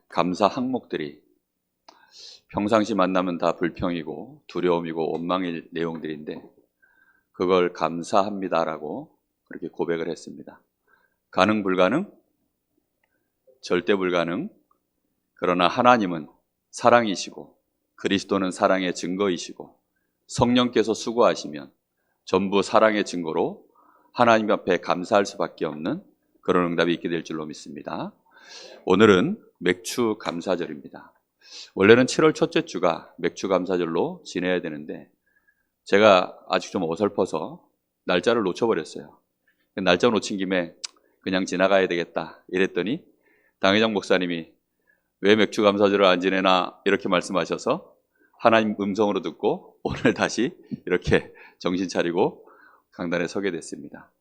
감사 항목들이 평상시 만나면 다 불평이고 두려움이고 원망일 내용들인데 그걸 감사합니다라고 그렇게 고백을 했습니다. 가능 불가능? 절대 불가능. 그러나 하나님은 사랑이시고 그리스도는 사랑의 증거이시고 성령께서 수고하시면 전부 사랑의 증거로 하나님 앞에 감사할 수밖에 없는 그런 응답이 있게 될 줄로 믿습니다. 오늘은 맥주 감사절입니다. 원래는 7월 첫째 주가 맥주 감사절로 지내야 되는데 제가 아직 좀 어설퍼서 날짜를 놓쳐버렸어요. 날짜 놓친 김에 그냥 지나가야 되겠다 이랬더니 당회장 목사님이 왜 맥주 감사절을 안 지내나 이렇게 말씀하셔서 하나님 음성으로 듣고 오늘 다시 이렇게 정신 차리고 강단에 서게 됐습니다.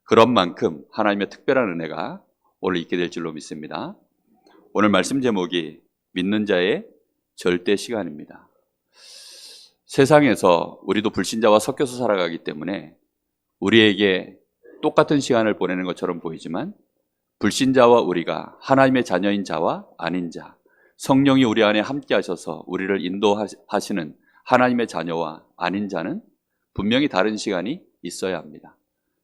그런 만큼 하나님의 특별한 은혜가 오늘 있게 될 줄로 믿습니다. 오늘 말씀 제목이 믿는 자의 절대 시간입니다. 세상에서 우리도 불신자와 섞여서 살아가기 때문에 우리에게 똑같은 시간을 보내는 것처럼 보이지만 불신자와 우리가 하나님의 자녀인 자와 아닌 자, 성령이 우리 안에 함께 하셔서 우리를 인도하시는 하나님의 자녀와 아닌 자는 분명히 다른 시간이 있어야 합니다.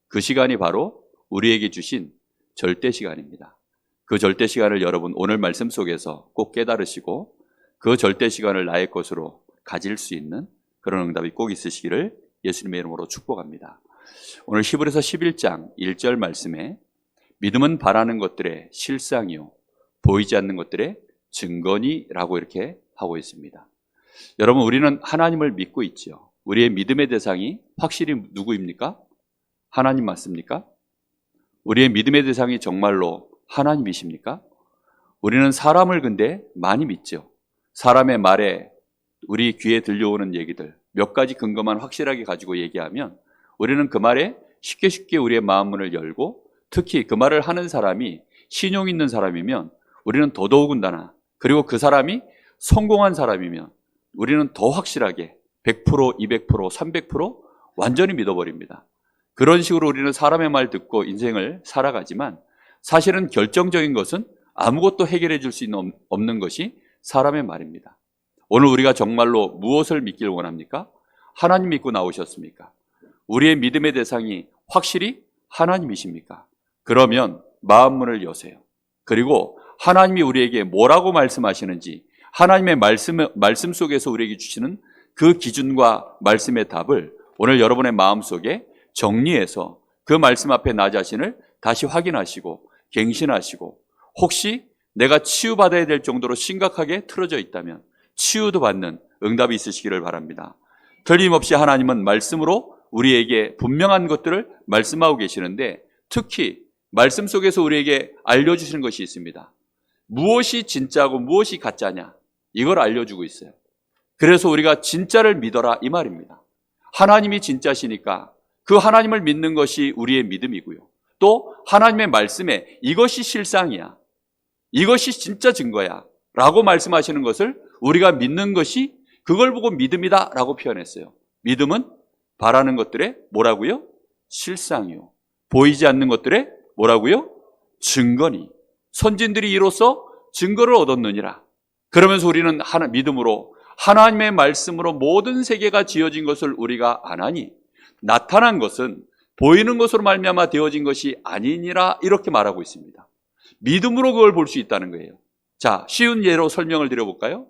그 시간이 바로 우리에게 주신 절대 시간입니다. 그 절대 시간을 여러분 오늘 말씀 속에서 꼭 깨달으시고 그 절대 시간을 나의 것으로 가질 수 있는 그런 응답이 꼭 있으시기를 예수님의 이름으로 축복합니다. 오늘 히브리서 11장 1절 말씀에 믿음은 바라는 것들의 실상이요 보이지 않는 것들의 증거니라고 이렇게 하고 있습니다. 여러분 우리는 하나님을 믿고 있지요. 우리의 믿음의 대상이 확실히 누구입니까? 하나님 맞습니까? 우리의 믿음의 대상이 정말로 하나님이십니까? 우리는 사람을 근데 많이 믿죠. 사람의 말에 우리 귀에 들려오는 얘기들 몇 가지 근거만 확실하게 가지고 얘기하면 우리는 그 말에 쉽게 우리의 마음 문을 열고 특히 그 말을 하는 사람이 신용 있는 사람이면 우리는 더더욱은다나 그리고 그 사람이 성공한 사람이면 우리는 더 확실하게 100%, 200%, 300% 완전히 믿어버립니다. 그런 식으로 우리는 사람의 말 듣고 인생을 살아가지만 사실은 결정적인 것은 아무것도 해결해 줄 수 없는 것이 사람의 말입니다. 오늘 우리가 정말로 무엇을 믿길 원합니까? 하나님 믿고 나오셨습니까? 우리의 믿음의 대상이 확실히 하나님이십니까? 그러면 마음문을 여세요. 그리고 하나님이 우리에게 뭐라고 말씀하시는지 하나님의 말씀 속에서 우리에게 주시는 그 기준과 말씀의 답을 오늘 여러분의 마음속에 정리해서 그 말씀 앞에 나 자신을 다시 확인하시고 갱신하시고 혹시 내가 치유받아야 될 정도로 심각하게 틀어져 있다면 치유도 받는 응답이 있으시기를 바랍니다. 틀림없이 하나님은 말씀으로 우리에게 분명한 것들을 말씀하고 계시는데 특히 말씀 속에서 우리에게 알려주시는 것이 있습니다. 무엇이 진짜고 무엇이 가짜냐 이걸 알려주고 있어요. 그래서 우리가 진짜를 믿어라 이 말입니다. 하나님이 진짜시니까 그 하나님을 믿는 것이 우리의 믿음이고요. 또 하나님의 말씀에 이것이 실상이야. 이것이 진짜 증거야. 라고 말씀하시는 것을 우리가 믿는 것이 그걸 보고 믿음이다 라고 표현했어요. 믿음은 바라는 것들의 뭐라고요? 실상이요. 보이지 않는 것들의 뭐라고요? 증거니. 선진들이 이로써 증거를 얻었느니라. 그러면서 우리는 믿음으로 하나님의 말씀으로 모든 세계가 지어진 것을 우리가 아나니 나타난 것은 보이는 것으로 말미암아 되어진 것이 아니니라 이렇게 말하고 있습니다. 믿음으로 그걸 볼 수 있다는 거예요. 자, 쉬운 예로 설명을 드려볼까요?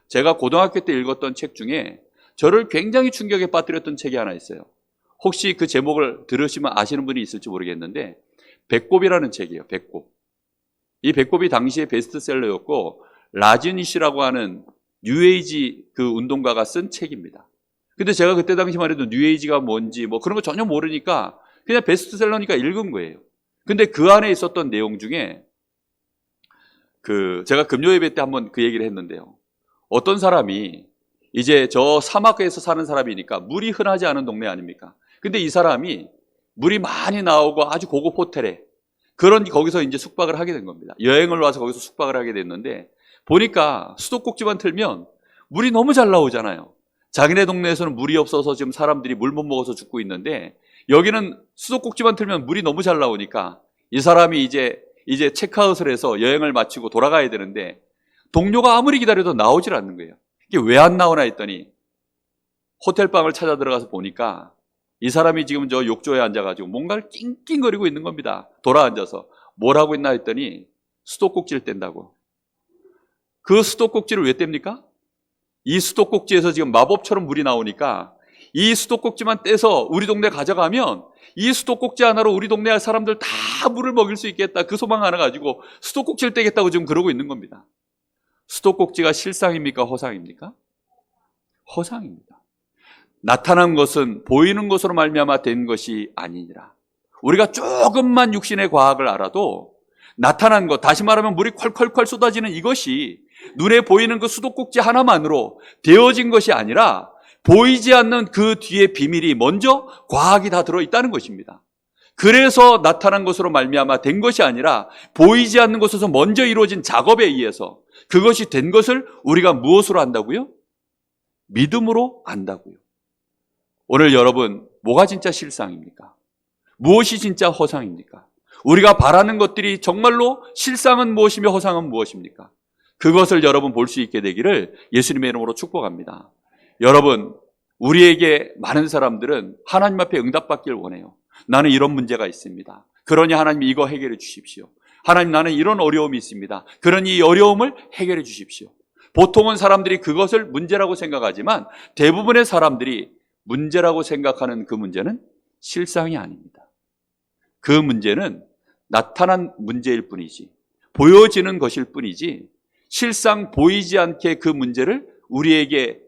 제가 고등학교 때 읽었던 책 중에 저를 굉장히 충격에 빠뜨렸던 책이 하나 있어요. 혹시 그 제목을 들으시면 아시는 분이 있을지 모르겠는데 배꼽이라는 책이에요. 배꼽. 이 배꼽이 당시에 베스트셀러였고 라지니시라고 하는 뉴에이지 그 운동가가 쓴 책입니다. 근데 제가 그때 당시만 해도 뉴에이지가 뭔지 뭐 그런 거 전혀 모르니까 그냥 베스트셀러니까 읽은 거예요. 근데 그 안에 있었던 내용 중에 제가 금요 예배 때 한번 그 얘기를 했는데요. 어떤 사람이 이제 저 사막에서 사는 사람이니까 물이 흔하지 않은 동네 아닙니까? 근데 이 사람이 물이 많이 나오고 아주 고급 호텔에 거기서 이제 숙박을 하게 된 겁니다. 여행을 와서 거기서 숙박을 하게 됐는데 보니까 수도꼭지만 틀면 물이 너무 잘 나오잖아요. 자기네 동네에서는 물이 없어서 지금 사람들이 물 못 먹어서 죽고 있는데 여기는 수도꼭지만 틀면 물이 너무 잘 나오니까 이 사람이 이제 이제 체크아웃을 해서 여행을 마치고 돌아가야 되는데 동료가 아무리 기다려도 나오질 않는 거예요. 이게 왜 안 나오나 했더니 호텔방을 찾아 들어가서 보니까 이 사람이 지금 저 욕조에 앉아가지고 뭔가를 낑낑거리고 있는 겁니다. 돌아앉아서. 뭘 하고 있나 했더니 수도꼭지를 뗀다고. 그 수도꼭지를 왜 뗍니까? 이 수도꼭지에서 지금 마법처럼 물이 나오니까 이 수도꼭지만 떼서 우리 동네 가져가면 이 수도꼭지 하나로 우리 동네 사람들 다 물을 먹일 수 있겠다. 그 소망 하나 가지고 수도꼭지를 떼겠다고 지금 그러고 있는 겁니다. 수도꼭지가 실상입니까? 허상입니까? 허상입니다. 나타난 것은 보이는 것으로 말미암아 된 것이 아니니라. 우리가 조금만 육신의 과학을 알아도 나타난 것, 다시 말하면 물이 콸콸콸 쏟아지는 이것이 눈에 보이는 그 수도꼭지 하나만으로 되어진 것이 아니라 보이지 않는 그 뒤에 비밀이 먼저 과학이 다 들어있다는 것입니다. 그래서 나타난 것으로 말미암아 된 것이 아니라 보이지 않는 것에서 먼저 이루어진 작업에 의해서 그것이 된 것을 우리가 무엇으로 안다고요? 믿음으로 안다고요. 오늘 여러분, 뭐가 진짜 실상입니까? 무엇이 진짜 허상입니까? 우리가 바라는 것들이 정말로 실상은 무엇이며 허상은 무엇입니까? 그것을 여러분 볼 수 있게 되기를 예수님의 이름으로 축복합니다. 여러분, 우리에게 많은 사람들은 하나님 앞에 응답받기를 원해요. 나는 이런 문제가 있습니다. 그러니 하나님 이거 해결해 주십시오. 하나님 나는 이런 어려움이 있습니다. 그러니 이 어려움을 해결해 주십시오. 보통은 사람들이 그것을 문제라고 생각하지만 대부분의 사람들이 문제라고 생각하는 그 문제는 실상이 아닙니다. 그 문제는 나타난 문제일 뿐이지, 보여지는 것일 뿐이지 실상 보이지 않게 그 문제를 우리에게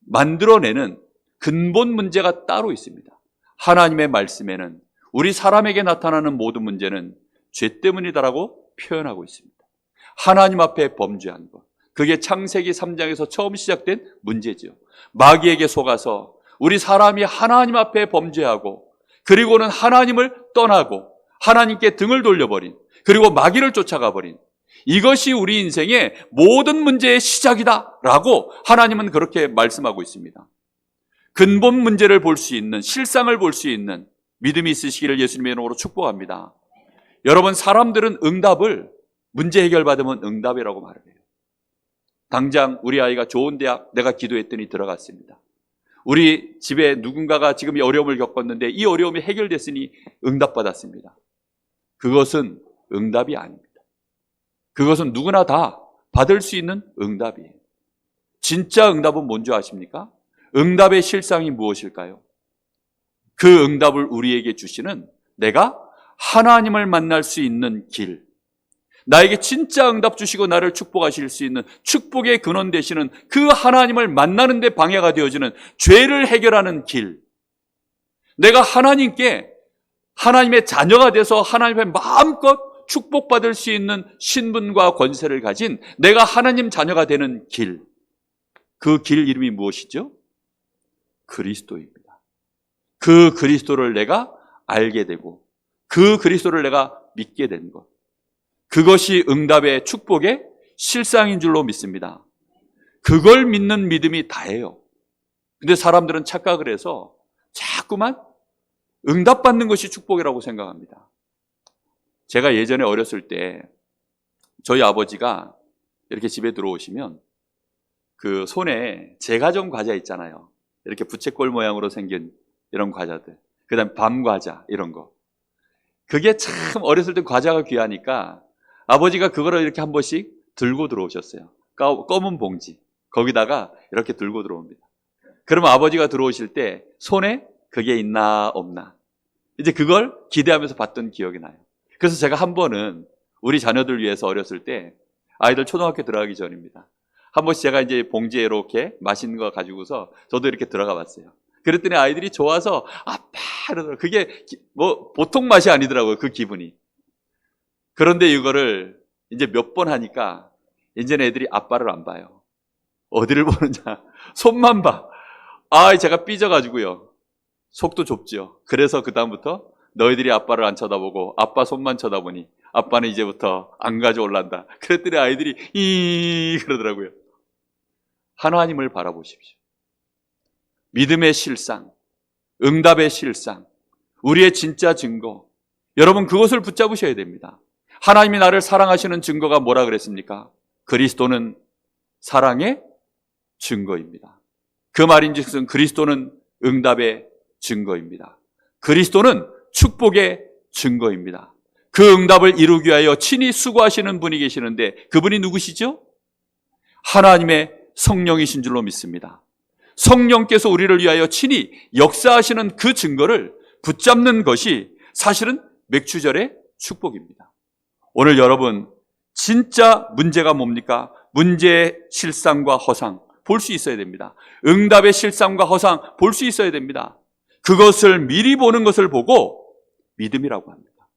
만들어내는 근본 문제가 따로 있습니다. 하나님의 말씀에는 우리 사람에게 나타나는 모든 문제는 죄 때문이다라고 표현하고 있습니다. 하나님 앞에 범죄한 것, 그게 창세기 3장에서 처음 시작된 문제죠. 마귀에게 속아서 우리 사람이 하나님 앞에 범죄하고 그리고는 하나님을 떠나고 하나님께 등을 돌려버린, 그리고 마귀를 쫓아가 버린, 이것이 우리 인생의 모든 문제의 시작이다 라고 하나님은 그렇게 말씀하고 있습니다. 근본 문제를 볼 수 있는, 실상을 볼 수 있는 믿음이 있으시기를 예수님의 이름으로 축복합니다. 여러분, 사람들은 응답을, 문제 해결받으면 응답이라고 말을 해요. 당장 우리 아이가 좋은 대학 내가 기도했더니 들어갔습니다. 우리 집에 누군가가 지금 이 어려움을 겪었는데 이 어려움이 해결됐으니 응답받았습니다. 그것은 응답이 아닙니다. 그것은 누구나 다 받을 수 있는 응답이에요. 진짜 응답은 뭔지 아십니까? 응답의 실상이 무엇일까요? 그 응답을 우리에게 주시는, 내가 하나님을 만날 수 있는 길, 나에게 진짜 응답 주시고 나를 축복하실 수 있는 축복의 근원 되시는 그 하나님을 만나는 데 방해가 되어지는 죄를 해결하는 길, 내가 하나님께, 하나님의 자녀가 돼서 하나님의 마음껏 축복받을 수 있는 신분과 권세를 가진 내가 하나님 자녀가 되는 길, 그 길 이름이 무엇이죠? 그리스도입니다. 그 그리스도를 내가 알게 되고 그 그리스도를 내가 믿게 된 것, 그것이 응답의 축복의 실상인 줄로 믿습니다. 그걸 믿는 믿음이 다예요. 근데 사람들은 착각을 해서 자꾸만 응답받는 것이 축복이라고 생각합니다. 제가 예전에 어렸을 때 저희 아버지가 이렇게 집에 들어오시면 그 손에 제과점 과자 있잖아요. 이렇게 부채꼴 모양으로 생긴 이런 과자들, 그 다음에 밤과자 이런 거, 그게 참 어렸을 때 과자가 귀하니까 아버지가 그거를 이렇게 한 번씩 들고 들어오셨어요. 검은 봉지, 거기다가 이렇게 들고 들어옵니다. 그러면 아버지가 들어오실 때 손에 그게 있나 없나, 이제 그걸 기대하면서 봤던 기억이 나요. 그래서 제가 한 번은 우리 자녀들 위해서 어렸을 때, 아이들 초등학교 들어가기 전입니다, 한 번씩 제가 이제 봉지에 이렇게 맛있는 거 가지고서 저도 이렇게 들어가 봤어요. 그랬더니 아이들이 좋아서 아빠 이러더라고요. 그게 뭐 보통 맛이 아니더라고요, 그 기분이. 그런데 이거를 이제 몇 번 하니까 이제는 애들이 아빠를 안 봐요. 어디를 보느냐, 손만 봐. 제가 삐져가지고요, 속도 좁죠. 그래서 그 다음부터 너희들이 아빠를 안 쳐다보고 아빠 손만 쳐다보니 아빠는 이제부터 안 가져올란다. 그랬더니 아이들이 그러더라고요. 하나님을 바라보십시오. 믿음의 실상, 응답의 실상, 우리의 진짜 증거, 여러분 그것을 붙잡으셔야 됩니다. 하나님이 나를 사랑하시는 증거가 뭐라 그랬습니까? 그리스도는 사랑의 증거입니다. 그 말인즉슨 그리스도는 응답의 증거입니다. 그리스도는 축복의 증거입니다. 그 응답을 이루기 위하여 친히 수고하시는 분이 계시는데 그분이 누구시죠? 하나님의 성령이신 줄로 믿습니다. 성령께서 우리를 위하여 친히 역사하시는 그 증거를 붙잡는 것이 사실은 맥추절의 축복입니다. 오늘 여러분, 진짜 문제가 뭡니까? 문제의 실상과 허상 볼 수 있어야 됩니다. 응답의 실상과 허상 볼 수 있어야 됩니다. 그것을 미리 보는 것을 보고 믿음이라고 합니다.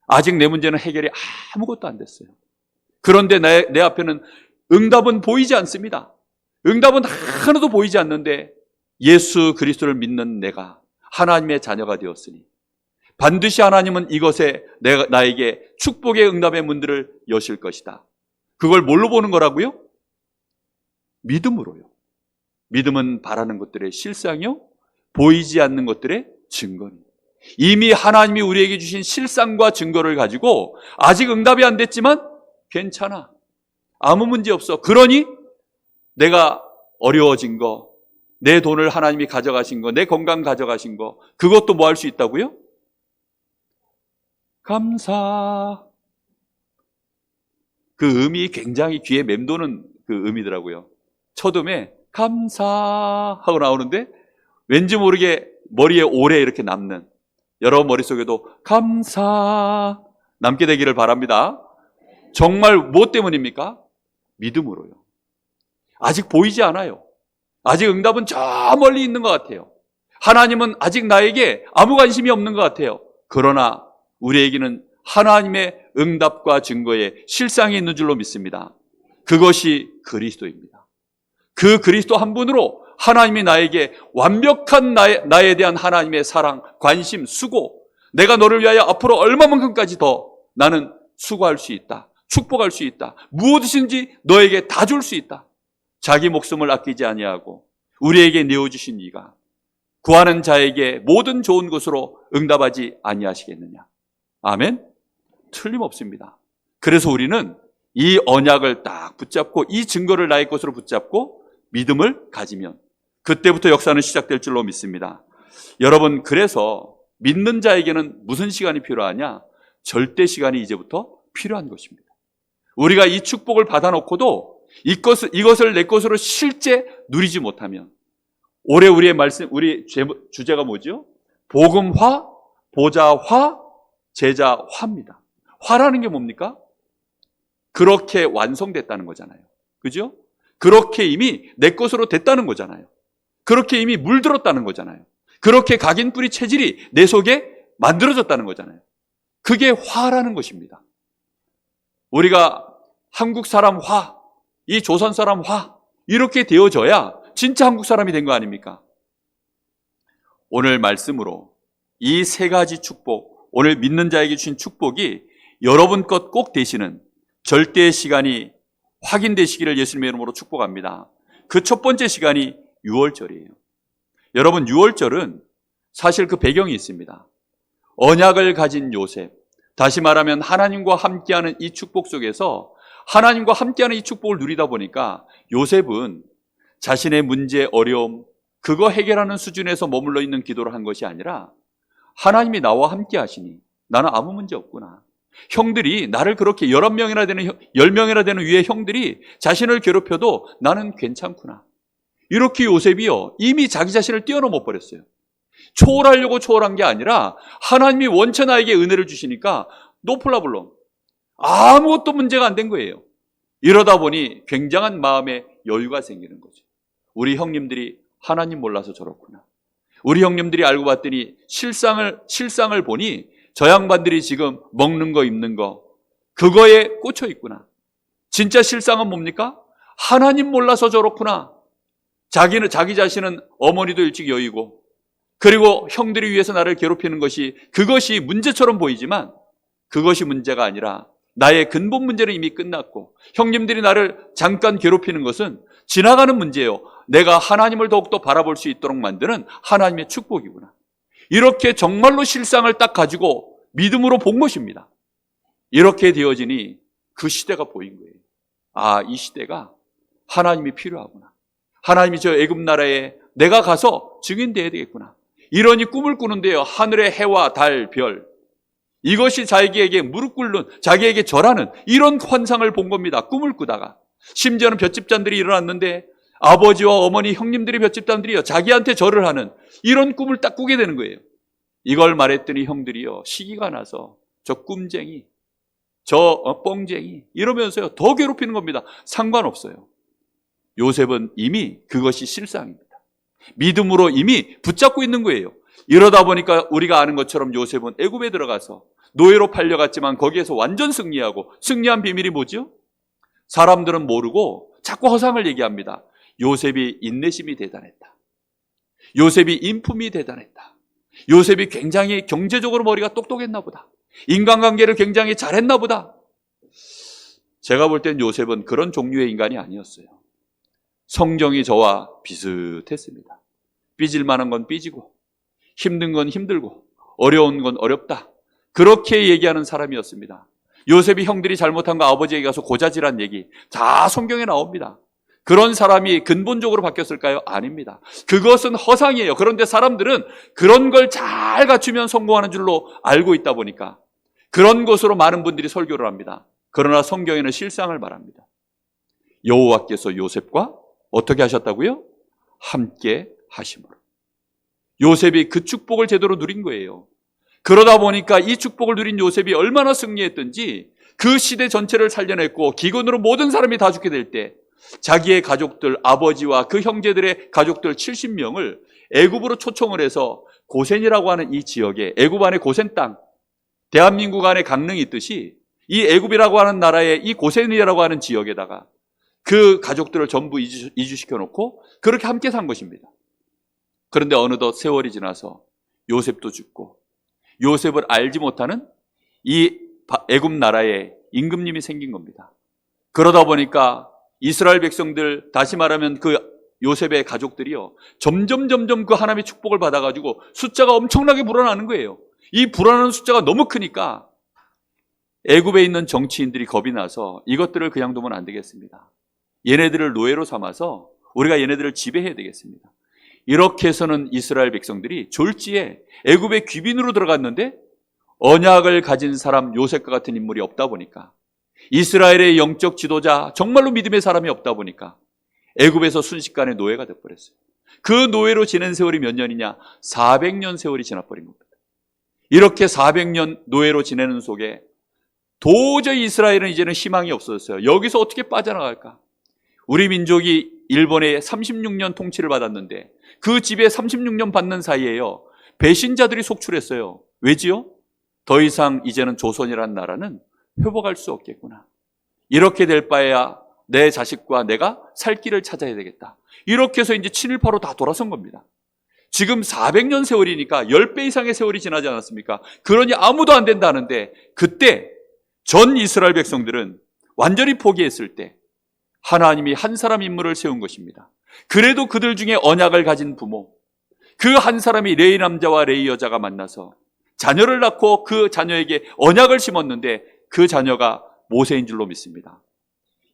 아직 내 문제는 해결이 아무것도 안 됐어요. 그런데 내 앞에는 응답은 보이지 않습니다. 응답은 하나도 보이지 않는데 예수 그리스도를 믿는 내가 하나님의 자녀가 되었으니 반드시 하나님은 이것에 나에게 축복의 응답의 문들을 여실 것이다. 그걸 뭘로 보는 거라고요? 믿음으로요. 믿음은 바라는 것들의 실상이요, 보이지 않는 것들의 증거니. 이미 하나님이 우리에게 주신 실상과 증거를 가지고 아직 응답이 안 됐지만 괜찮아, 아무 문제 없어. 그러니 내가 어려워진 거, 내 돈을 하나님이 가져가신 거, 내 건강 가져가신 거, 그것도 뭐 할 수 있다고요? 감사. 그 음이 굉장히 귀에 맴도는 그 음이더라고요. 첫 음에 감사하고 나오는데 왠지 모르게 머리에 오래 이렇게 남는, 여러분 머릿속에도 감사 남게 되기를 바랍니다. 정말 무엇 때문입니까? 믿음으로요. 아직 보이지 않아요. 아직 응답은 저 멀리 있는 것 같아요. 하나님은 아직 나에게 아무 관심이 없는 것 같아요. 그러나 우리에게는 하나님의 응답과 증거에 실상이 있는 줄로 믿습니다. 그것이 그리스도입니다. 그 그리스도 한 분으로 하나님이 나에게 완벽한 나에 대한 하나님의 사랑, 관심, 수고, 내가 너를 위하여 앞으로 얼마만큼까지 더 나는 수고할 수 있다, 축복할 수 있다, 무엇이든지 너에게 다 줄 수 있다. 자기 목숨을 아끼지 아니하고 우리에게 내어주신 이가 구하는 자에게 모든 좋은 것으로 응답하지 아니하시겠느냐. 아멘? 틀림없습니다. 그래서 우리는 이 언약을 딱 붙잡고 이 증거를 나의 것으로 붙잡고 믿음을 가지면 그때부터 역사는 시작될 줄로 믿습니다. 여러분, 그래서 믿는 자에게는 무슨 시간이 필요하냐? 절대 시간이 이제부터 필요한 것입니다. 우리가 이 축복을 받아놓고도 이것을 내 것으로 실제 누리지 못하면, 올해 우리의 말씀, 우리 주제가 뭐죠? 복음화, 보좌화, 제자화입니다. 화라는 게 뭡니까? 그렇게 완성됐다는 거잖아요. 그죠? 그렇게 이미 내 것으로 됐다는 거잖아요. 그렇게 이미 물들었다는 거잖아요. 그렇게 각인뿌리 체질이 내 속에 만들어졌다는 거잖아요. 그게 화라는 것입니다. 우리가 한국 사람 화, 이 조선 사람 화, 이렇게 되어져야 진짜 한국 사람이 된 거 아닙니까? 오늘 말씀으로 이 세 가지 축복, 오늘 믿는 자에게 주신 축복이 여러분 것 꼭 되시는 절대의 시간이 확인되시기를 예수님의 이름으로 축복합니다. 그 첫 번째 시간이 6월절이에요. 여러분, 6월절은 사실 그 배경이 있습니다. 언약을 가진 요셉, 다시 말하면 하나님과 함께하는 이 축복 속에서 하나님과 함께하는 이 축복을 누리다 보니까 요셉은 자신의 문제, 어려움, 그거 해결하는 수준에서 머물러 있는 기도를 한 것이 아니라 하나님이 나와 함께 하시니 나는 아무 문제 없구나. 형들이 나를 그렇게 10명이나 되는 위의 형들이 자신을 괴롭혀도 나는 괜찮구나. 이렇게 요셉이요, 이미 자기 자신을 뛰어넘어 버렸어요. 초월하려고 초월한 게 아니라 하나님이 원체 나에게 은혜를 주시니까 노 프라블럼, 아무것도 문제가 안 된 거예요. 이러다 보니 굉장한 마음의 여유가 생기는 거죠. 우리 형님들이 하나님 몰라서 저렇구나. 우리 형님들이 알고 봤더니 실상을 보니 저 양반들이 지금 먹는 거 입는 거 그거에 꽂혀 있구나. 진짜 실상은 뭡니까? 하나님 몰라서 저렇구나. 자기 자신은 어머니도 일찍 여의고, 그리고 형들이 위해서 나를 괴롭히는 그것이 문제처럼 보이지만 그것이 문제가 아니라 나의 근본 문제는 이미 끝났고, 형님들이 나를 잠깐 괴롭히는 것은 지나가는 문제예요. 내가 하나님을 더욱더 바라볼 수 있도록 만드는 하나님의 축복이구나. 이렇게 정말로 실상을 딱 가지고 믿음으로 본 것입니다. 이렇게 되어지니 그 시대가 보인 거예요. 아, 이 시대가 하나님이 필요하구나. 하나님이 저 애굽 나라에 내가 가서 증인되어야 되겠구나. 이러니 꿈을 꾸는데요. 하늘의 해와 달, 별, 이것이 자기에게 무릎 꿇는, 자기에게 절하는 이런 환상을 본 겁니다. 꿈을 꾸다가. 심지어는 볏집단들이 일어났는데 아버지와 어머니, 형님들이 볏집단들이요, 자기한테 절을 하는 이런 꿈을 딱 꾸게 되는 거예요. 이걸 말했더니 형들이요, 시기가 나서 저 꿈쟁이, 저 뻥쟁이 이러면서요 더 괴롭히는 겁니다. 상관없어요. 요셉은 이미 그것이 실상입니다. 믿음으로 이미 붙잡고 있는 거예요. 이러다 보니까 우리가 아는 것처럼 요셉은 애굽에 들어가서 노예로 팔려갔지만 거기에서 완전 승리하고, 승리한 비밀이 뭐죠? 사람들은 모르고 자꾸 허상을 얘기합니다. 요셉이 인내심이 대단했다. 요셉이 인품이 대단했다. 요셉이 굉장히 경제적으로 머리가 똑똑했나 보다. 인간관계를 굉장히 잘했나 보다. 제가 볼 땐 요셉은 그런 종류의 인간이 아니었어요. 성정이 저와 비슷했습니다. 삐질 만한 건 삐지고, 힘든 건 힘들고, 어려운 건 어렵다. 그렇게 얘기하는 사람이었습니다. 요셉이 형들이 잘못한 거 아버지에게 가서 고자질한 얘기 다 성경에 나옵니다. 그런 사람이 근본적으로 바뀌었을까요? 아닙니다. 그것은 허상이에요. 그런데 사람들은 그런 걸 잘 갖추면 성공하는 줄로 알고 있다 보니까 그런 것으로 많은 분들이 설교를 합니다. 그러나 성경에는 실상을 말합니다. 여호와께서 요셉과 어떻게 하셨다고요? 함께 하심으로. 요셉이 그 축복을 제대로 누린 거예요. 그러다 보니까 이 축복을 누린 요셉이 얼마나 승리했든지 그 시대 전체를 살려냈고, 기근으로 모든 사람이 다 죽게 될 때 자기의 가족들, 아버지와 그 형제들의 가족들 70명을 애굽으로 초청을 해서 고센이라고 하는 이 지역에, 애굽 안에 고센 땅, 대한민국 안에 강릉이 있듯이 이 애굽이라고 하는 나라에 이 고센이라고 하는 지역에다가 그 가족들을 전부 이주시켜 놓고 그렇게 함께 산 것입니다. 그런데 어느덧 세월이 지나서 요셉도 죽고, 요셉을 알지 못하는 이 애굽 나라에 임금님이 생긴 겁니다. 그러다 보니까 이스라엘 백성들, 다시 말하면 그 요셉의 가족들이요, 점점 그 하나님의 축복을 받아가지고 숫자가 엄청나게 불어나는 거예요. 이 불어나는 숫자가 너무 크니까 애굽에 있는 정치인들이 겁이 나서 이것들을 그냥 두면 안 되겠습니다. 얘네들을 노예로 삼아서 우리가 얘네들을 지배해야 되겠습니다. 이렇게 해서는 이스라엘 백성들이 졸지에 애굽의 귀빈으로 들어갔는데 언약을 가진 사람 요셉과 같은 인물이 없다 보니까, 이스라엘의 영적 지도자, 정말로 믿음의 사람이 없다 보니까 애굽에서 순식간에 노예가 되어버렸어요. 그 노예로 지낸 세월이 몇 년이냐? 400년 세월이 지나버린 겁니다. 이렇게 400년 노예로 지내는 속에 도저히 이스라엘은 이제는 희망이 없어졌어요. 여기서 어떻게 빠져나갈까? 우리 민족이 일본의 36년 통치를 받았는데 그 집에 36년 받는 사이에요, 배신자들이 속출했어요. 왜지요? 더 이상 이제는 조선이라는 나라는 회복할 수 없겠구나. 이렇게 될 바에야 내 자식과 내가 살 길을 찾아야 되겠다. 이렇게 해서 이제 친일파로 다 돌아선 겁니다. 지금 400년 세월이니까 10배 이상의 세월이 지나지 않았습니까? 그러니 아무도 안 된다는데, 그때 전 이스라엘 백성들은 완전히 포기했을 때 하나님이 한 사람 인물을 세운 것입니다. 그래도 그들 중에 언약을 가진 부모, 그 한 사람이 레위 남자와 레위 여자가 만나서 자녀를 낳고 그 자녀에게 언약을 심었는데 그 자녀가 모세인 줄로 믿습니다.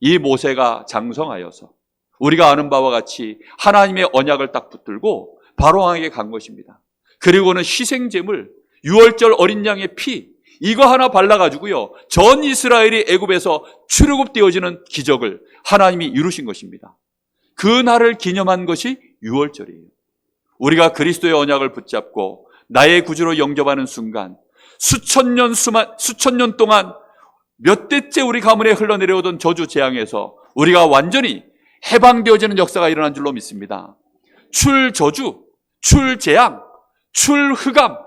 이 모세가 장성하여서 우리가 아는 바와 같이 하나님의 언약을 딱 붙들고 바로왕에게 간 것입니다. 그리고는 희생제물, 유월절 어린 양의 피, 이거 하나 발라가지고요, 전 이스라엘이 애굽에서 출애굽되어지는 기적을 하나님이 이루신 것입니다. 그 날을 기념한 것이 유월절이에요. 우리가 그리스도의 언약을 붙잡고 나의 구주로 영접하는 순간 수천 년 동안 몇 대째 우리 가문에 흘러내려오던 저주 재앙에서 우리가 완전히 해방되어지는 역사가 일어난 줄로 믿습니다. 출저주, 출재앙, 출흑암,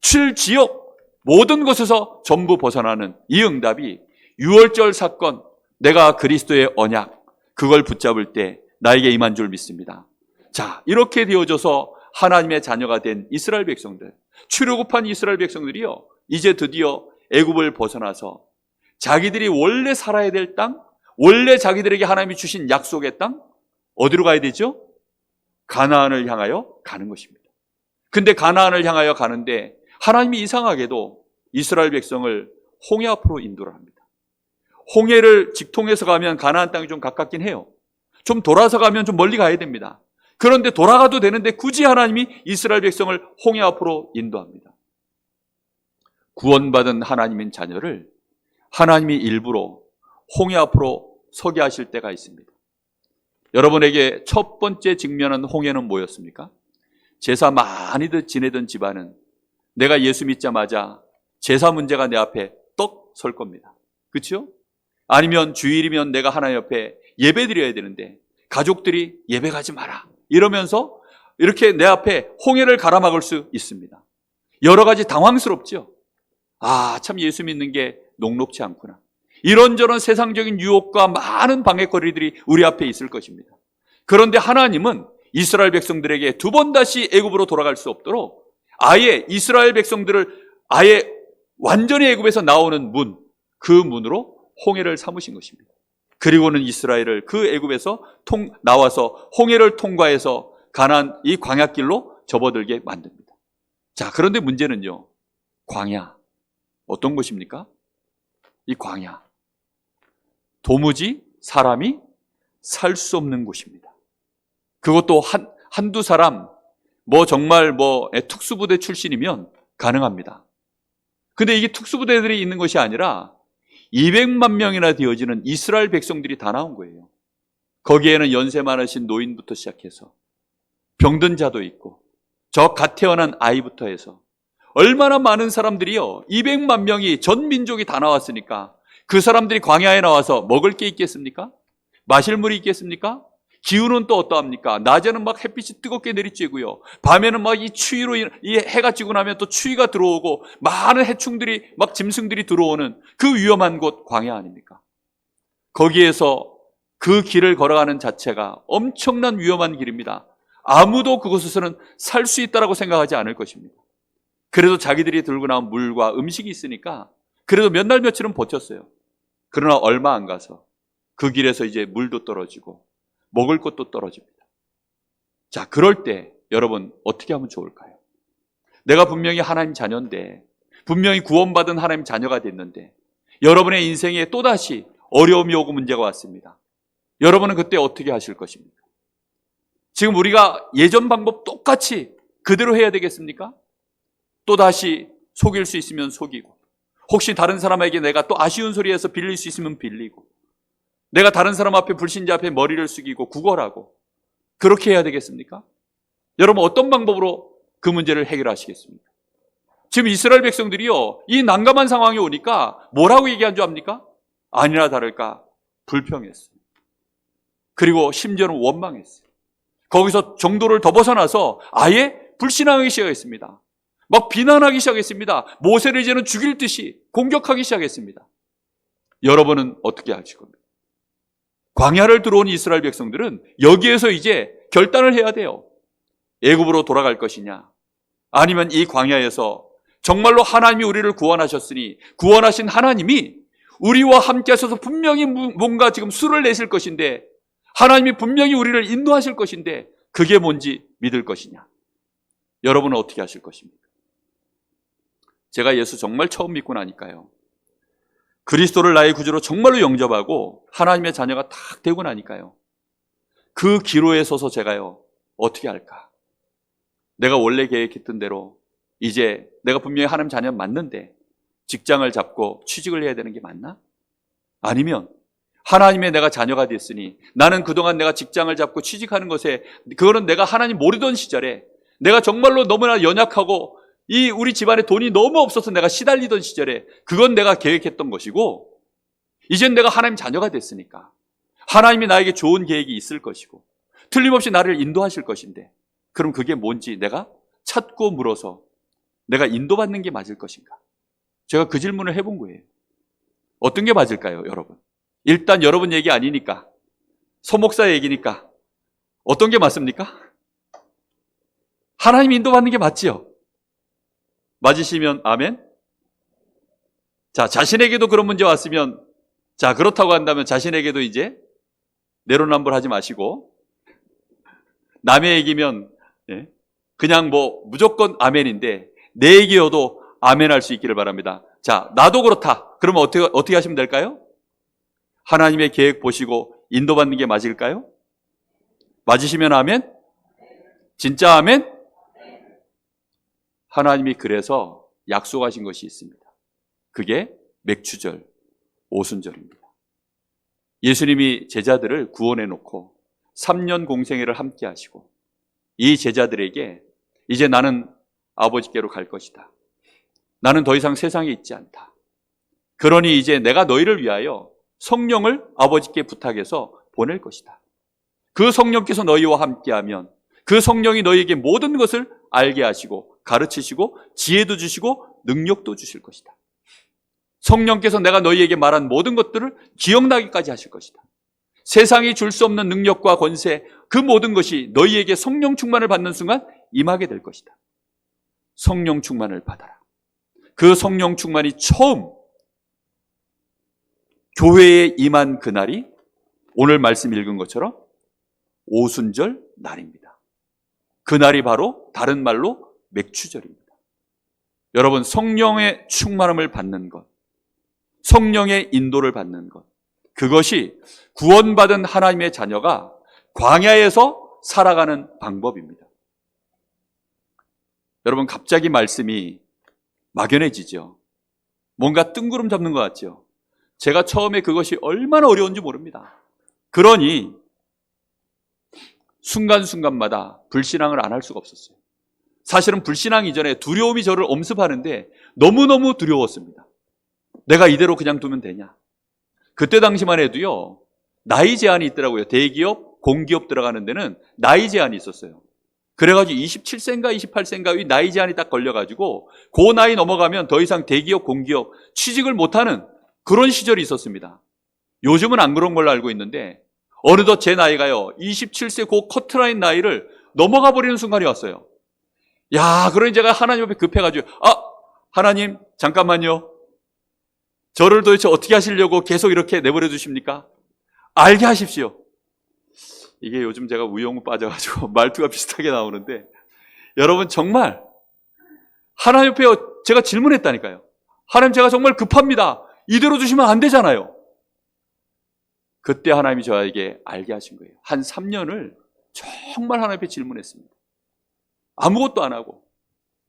출지옥, 모든 것에서 전부 벗어나는 이 응답이 유월절 사건, 내가 그리스도의 언약, 그걸 붙잡을 때 나에게 임한 줄 믿습니다. 자, 이렇게 되어져서 하나님의 자녀가 된 이스라엘 백성들, 출애굽한 이스라엘 백성들이요, 이제 드디어 애굽을 벗어나서 자기들이 원래 살아야 될 땅, 원래 자기들에게 하나님이 주신 약속의 땅, 어디로 가야 되죠? 가나안을 향하여 가는 것입니다. 근데 가나안을 향하여 가는데 하나님이 이상하게도 이스라엘 백성을 홍해 앞으로 인도를 합니다. 홍해를 직통해서 가면 가나안 땅이 좀 가깝긴 해요. 좀 돌아서 가면 좀 멀리 가야 됩니다. 그런데 돌아가도 되는데 굳이 하나님이 이스라엘 백성을 홍해 앞으로 인도합니다. 구원받은 하나님인 자녀를 하나님이 일부러 홍해 앞으로 서게 하실 때가 있습니다. 여러분에게 첫 번째 직면한 홍해는 뭐였습니까? 제사 많이들 지내던 집안은 내가 예수 믿자마자 제사 문제가 내 앞에 떡 설 겁니다. 그렇죠? 아니면 주일이면 내가 하나님 옆에 예배 드려야 되는데 가족들이 예배 가지 마라 이러면서 이렇게 내 앞에 홍해를 가라막을 수 있습니다. 여러 가지 당황스럽죠. 참 예수 믿는 게 녹록지 않구나. 이런저런 세상적인 유혹과 많은 방해거리들이 우리 앞에 있을 것입니다. 그런데 하나님은 이스라엘 백성들에게 두 번 다시 애굽으로 돌아갈 수 없도록 아예 이스라엘 백성들을 아예 완전히 애굽에서 나오는 문, 그 문으로 홍해를 삼으신 것입니다. 그리고는 이스라엘을 그 애굽에서 나와서 홍해를 통과해서 가나안 이 광야길로 접어들게 만듭니다. 자, 그런데 문제는요. 광야. 어떤 곳입니까? 이 광야. 도무지 사람이 살 수 없는 곳입니다. 그것도 한두 사람, 정말 특수부대 출신이면 가능합니다. 근데 이게 특수부대들이 있는 것이 아니라 200만 명이나 되어지는 이스라엘 백성들이 다 나온 거예요. 거기에는 연세 많으신 노인부터 시작해서 병든 자도 있고 저 갓 태어난 아이부터 해서 얼마나 많은 사람들이요. 200만 명이 전 민족이 다 나왔으니까 그 사람들이 광야에 나와서 먹을 게 있겠습니까? 마실 물이 있겠습니까? 기후는 또 어떠합니까? 낮에는 막 햇빛이 뜨겁게 내리쬐고요. 밤에는 막 이 추위로 이 해가 지고 나면 또 추위가 들어오고 많은 해충들이 막 짐승들이 들어오는 그 위험한 곳 광야 아닙니까? 거기에서 그 길을 걸어가는 자체가 엄청난 위험한 길입니다. 아무도 그곳에서는 살 수 있다라고 생각하지 않을 것입니다. 그래도 자기들이 들고 나온 물과 음식이 있으니까 그래도 몇 날 며칠은 버텼어요. 그러나 얼마 안 가서 그 길에서 이제 물도 떨어지고 먹을 것도 떨어집니다. 자, 그럴 때 여러분 어떻게 하면 좋을까요? 내가 분명히 하나님 자녀인데, 분명히 구원받은 하나님 자녀가 됐는데 여러분의 인생에 또다시 어려움이 오고 문제가 왔습니다. 여러분은 그때 어떻게 하실 것입니까? 지금 우리가 예전 방법 똑같이 그대로 해야 되겠습니까? 또다시 속일 수 있으면 속이고, 혹시 다른 사람에게 내가 또 아쉬운 소리에서 빌릴 수 있으면 빌리고, 내가 다른 사람 앞에 불신자 앞에 머리를 숙이고 구걸하고, 그렇게 해야 되겠습니까? 여러분 어떤 방법으로 그 문제를 해결하시겠습니까? 지금 이스라엘 백성들이요, 이 난감한 상황이 오니까 뭐라고 얘기한 줄 압니까? 아니나 다를까 불평했어요. 그리고 심지어는 원망했어요. 거기서 정도를 더 벗어나서 아예 불신앙하기 시작했습니다. 막 비난하기 시작했습니다. 모세를 이제는 죽일 듯이 공격하기 시작했습니다. 여러분은 어떻게 하실 겁니까? 광야를 들어온 이스라엘 백성들은 여기에서 이제 결단을 해야 돼요. 애굽으로 돌아갈 것이냐, 아니면 이 광야에서 정말로 하나님이 우리를 구원하셨으니 구원하신 하나님이 우리와 함께 하셔서 분명히 뭔가 지금 수를 내실 것인데, 하나님이 분명히 우리를 인도하실 것인데 그게 뭔지 믿을 것이냐. 여러분은 어떻게 하실 것입니까? 제가 예수 정말 처음 믿고 나니까요, 그리스도를 나의 구주로 정말로 영접하고 하나님의 자녀가 딱 되고 나니까요, 그 기로에 서서 제가요 어떻게 할까? 내가 원래 계획했던 대로 이제 내가 분명히 하나님 자녀 맞는데 직장을 잡고 취직을 해야 되는 게 맞나? 아니면 하나님의 내가 자녀가 됐으니 나는 그동안 내가 직장을 잡고 취직하는 것에, 그거는 내가 하나님 모르던 시절에 내가 정말로 너무나 연약하고 이 우리 집안에 돈이 너무 없어서 내가 시달리던 시절에 그건 내가 계획했던 것이고, 이젠 내가 하나님 자녀가 됐으니까 하나님이 나에게 좋은 계획이 있을 것이고 틀림없이 나를 인도하실 것인데, 그럼 그게 뭔지 내가 찾고 물어서 내가 인도받는 게 맞을 것인가? 제가 그 질문을 해본 거예요. 어떤 게 맞을까요, 여러분? 일단 여러분 얘기 아니니까, 소목사 얘기니까 어떤 게 맞습니까? 하나님 인도받는 게 맞지요? 맞으시면 아멘? 자, 자신에게도 그런 문제 왔으면, 자, 그렇다고 한다면 자신에게도 이제 내로남불하지 마시고, 남의 얘기면 그냥 무조건 아멘인데 내 얘기여도 아멘할 수 있기를 바랍니다. 자, 나도 그렇다. 그러면 어떻게 하시면 될까요? 하나님의 계획 보시고 인도받는 게 맞을까요? 맞으시면 아멘? 진짜 아멘? 하나님이 그래서 약속하신 것이 있습니다. 그게 맥추절, 오순절입니다. 예수님이 제자들을 구원해 놓고 3년 공생애를 함께 하시고 이 제자들에게 이제 나는 아버지께로 갈 것이다. 나는 더 이상 세상에 있지 않다. 그러니 이제 내가 너희를 위하여 성령을 아버지께 부탁해서 보낼 것이다. 그 성령께서 너희와 함께하면 그 성령이 너희에게 모든 것을 알게 하시고 가르치시고 지혜도 주시고 능력도 주실 것이다. 성령께서 내가 너희에게 말한 모든 것들을 기억나기까지 하실 것이다. 세상이 줄 수 없는 능력과 권세, 그 모든 것이 너희에게 성령 충만을 받는 순간 임하게 될 것이다. 성령 충만을 받아라. 그 성령 충만이 처음 교회에 임한 그날이 오늘 말씀 읽은 것처럼 오순절 날입니다. 그날이 바로 다른 말로 맥추절입니다. 여러분, 성령의 충만함을 받는 것, 성령의 인도를 받는 것, 그것이 구원받은 하나님의 자녀가 광야에서 살아가는 방법입니다. 여러분, 갑자기 말씀이 막연해지죠. 뭔가 뜬구름 잡는 것 같죠. 제가 처음에 그것이 얼마나 어려운지 모릅니다. 그러니 순간순간마다 불신앙을 안 할 수가 없었어요. 사실은 불신앙 이전에 두려움이 저를 엄습하는데 너무너무 두려웠습니다. 내가 이대로 그냥 두면 되냐? 그때 당시만 해도요, 나이 제한이 있더라고요. 대기업, 공기업 들어가는 데는 나이 제한이 있었어요. 그래가지고 27세인가 28세인가 이 나이 제한이 딱 걸려가지고 그 나이 넘어가면 더 이상 대기업, 공기업 취직을 못하는 그런 시절이 있었습니다. 요즘은 안 그런 걸로 알고 있는데 어느덧 제 나이가요, 27세 그 커트라인 나이를 넘어가 버리는 순간이 왔어요. 야, 그러니 제가 하나님 앞에 급해가지고, 하나님, 잠깐만요. 저를 도대체 어떻게 하시려고 계속 이렇게 내버려 두십니까? 알게 하십시오. 이게 요즘 제가 우영우 빠져가지고 말투가 비슷하게 나오는데, 여러분 정말 하나님 앞에 제가 질문했다니까요. 하나님, 제가 정말 급합니다. 이대로 두시면 안 되잖아요. 그때 하나님이 저에게 알게 하신 거예요. 한 3년을 정말 하나님 앞에 질문했습니다. 아무것도 안 하고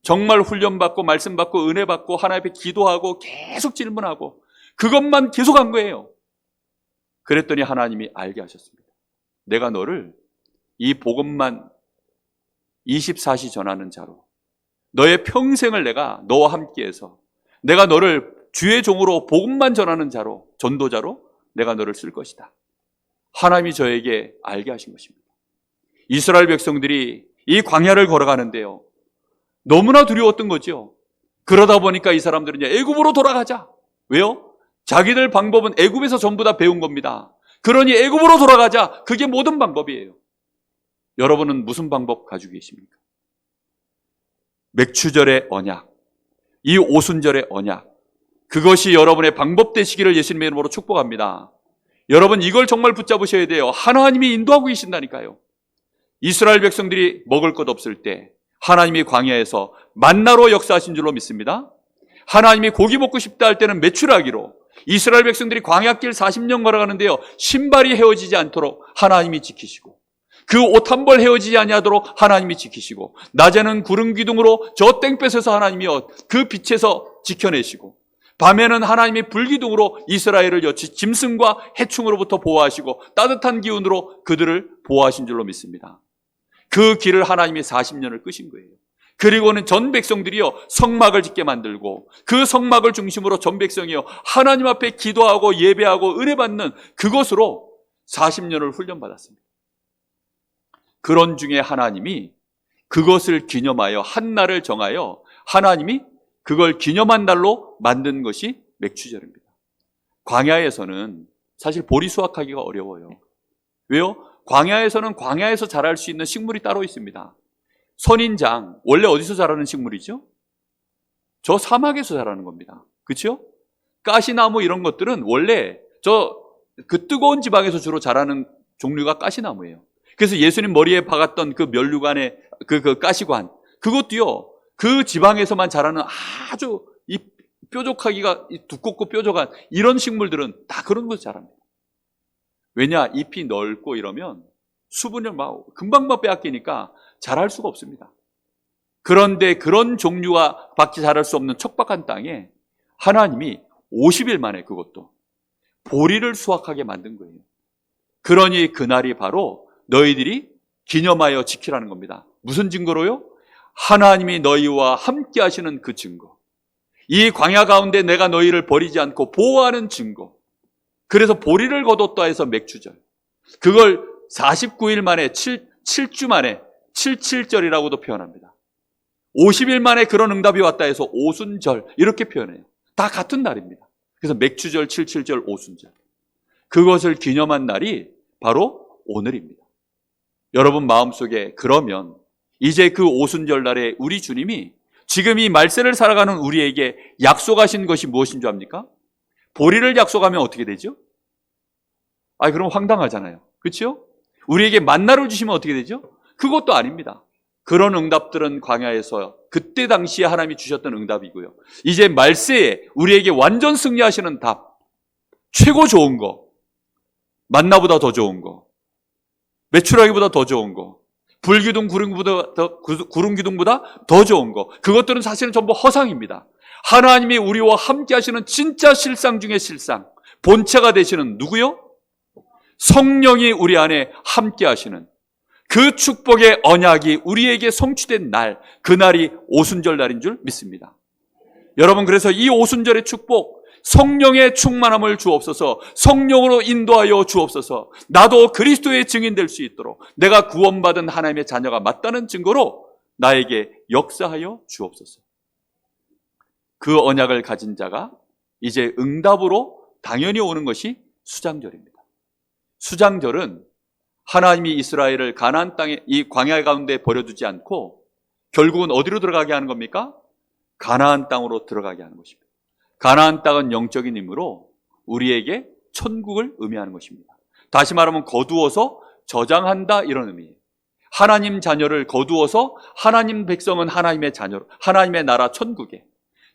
정말 훈련받고 말씀받고 은혜받고 하나님 앞에 기도하고 계속 질문하고 그것만 계속 한 거예요. 그랬더니 하나님이 알게 하셨습니다. 내가 너를 이 복음만 24시 전하는 자로, 너의 평생을 내가 너와 함께해서 내가 너를 주의 종으로 복음만 전하는 자로, 전도자로 내가 너를 쓸 것이다. 하나님이 저에게 알게 하신 것입니다. 이스라엘 백성들이 이 광야를 걸어가는데요, 너무나 두려웠던 거죠. 그러다 보니까 이 사람들은 이제 애굽으로 돌아가자. 왜요? 자기들 방법은 애굽에서 전부 다 배운 겁니다. 그러니 애굽으로 돌아가자. 그게 모든 방법이에요. 여러분은 무슨 방법 가지고 계십니까? 맥추절의 언약, 이 오순절의 언약, 그것이 여러분의 방법 되시기를 예수님의 이름으로 축복합니다. 여러분, 이걸 정말 붙잡으셔야 돼요. 하나님이 인도하고 계신다니까요. 이스라엘 백성들이 먹을 것 없을 때 하나님이 광야에서 만나로 역사하신 줄로 믿습니다. 하나님이 고기 먹고 싶다 할 때는 메추라기로, 이스라엘 백성들이 광야길 40년 걸어가는데요, 신발이 헤어지지 않도록 하나님이 지키시고, 그 옷 한 벌 헤어지지 아니하도록 하나님이 지키시고, 낮에는 구름 기둥으로 저 땡볕에서 하나님이 그 빛에서 지켜내시고, 밤에는 하나님이 불기둥으로 이스라엘을 여치 짐승과 해충으로부터 보호하시고 따뜻한 기운으로 그들을 보호하신 줄로 믿습니다. 그 길을 하나님이 40년을 끄신 거예요. 그리고는 전 백성들이요, 성막을 짓게 만들고 그 성막을 중심으로 전 백성이요, 하나님 앞에 기도하고 예배하고 은혜받는 그것으로 40년을 훈련받았습니다. 그런 중에 하나님이 그것을 기념하여 한 날을 정하여 하나님이 그걸 기념한 날로 만든 것이 맥추절입니다. 광야에서는 사실 보리 수확하기가 어려워요. 왜요? 광야에서는 광야에서 자랄 수 있는 식물이 따로 있습니다. 선인장, 원래 어디서 자라는 식물이죠? 저 사막에서 자라는 겁니다. 그렇죠? 가시나무 이런 것들은 원래 그 뜨거운 지방에서 주로 자라는 종류가 가시나무예요. 그래서 예수님 머리에 박았던 그 면류관의 그 가시관, 그것도요, 그 지방에서만 자라는 아주 이 뾰족하기가 두껍고 뾰족한 이런 식물들은 다 그런 것을 자랍니다. 왜냐? 잎이 넓고 이러면 수분을 막 금방 빼앗기니까 자랄 수가 없습니다. 그런데 그런 종류가 밖에 자랄 수 없는 척박한 땅에 하나님이 50일 만에 그것도 보리를 수확하게 만든 거예요. 그러니 그날이 바로 너희들이 기념하여 지키라는 겁니다. 무슨 증거로요? 하나님이 너희와 함께 하시는 그 증거. 이 광야 가운데 내가 너희를 버리지 않고 보호하는 증거. 그래서 보리를 거뒀다 해서 맥주절. 그걸 49일 만에 7주 만에 77절이라고도 표현합니다. 50일 만에 그런 응답이 왔다 해서 오순절 이렇게 표현해요. 다 같은 날입니다. 그래서 맥주절, 77절, 오순절. 그것을 기념한 날이 바로 오늘입니다. 여러분 마음속에 그러면 이제 그 오순절 날에 우리 주님이 지금 이 말세를 살아가는 우리에게 약속하신 것이 무엇인 줄 압니까? 보리를 약속하면 어떻게 되죠? 그럼 황당하잖아요. 그렇죠? 우리에게 만나를 주시면 어떻게 되죠? 그것도 아닙니다. 그런 응답들은 광야에서 그때 당시에 하나님이 주셨던 응답이고요. 이제 말세에 우리에게 완전 승리하시는 답, 최고 좋은 거, 만나보다 더 좋은 거, 메추라기보다 더 좋은 거, 불기둥 구름 기둥보다 더 좋은 거, 그것들은 사실은 전부 허상입니다. 하나님이 우리와 함께 하시는 진짜 실상 중의 실상, 본체가 되시는 누구요? 성령이 우리 안에 함께 하시는 그 축복의 언약이 우리에게 성취된 날, 그날이 오순절 날인 줄 믿습니다. 여러분, 그래서 이 오순절의 축복, 성령의 충만함을 주옵소서, 성령으로 인도하여 주옵소서, 나도 그리스도의 증인 될 수 있도록 내가 구원받은 하나님의 자녀가 맞다는 증거로 나에게 역사하여 주옵소서. 그 언약을 가진 자가 이제 응답으로 당연히 오는 것이 수장절입니다. 수장절은 하나님이 이스라엘을 가나안 땅에 이 광야 가운데 버려두지 않고 결국은 어디로 들어가게 하는 겁니까? 가나안 땅으로 들어가게 하는 것입니다. 가나안 땅은 영적인 힘으로 우리에게 천국을 의미하는 것입니다. 다시 말하면 거두어서 저장한다 이런 의미예요. 하나님 자녀를 거두어서 하나님 백성은 하나님의 자녀로, 하나님의 나라 천국에,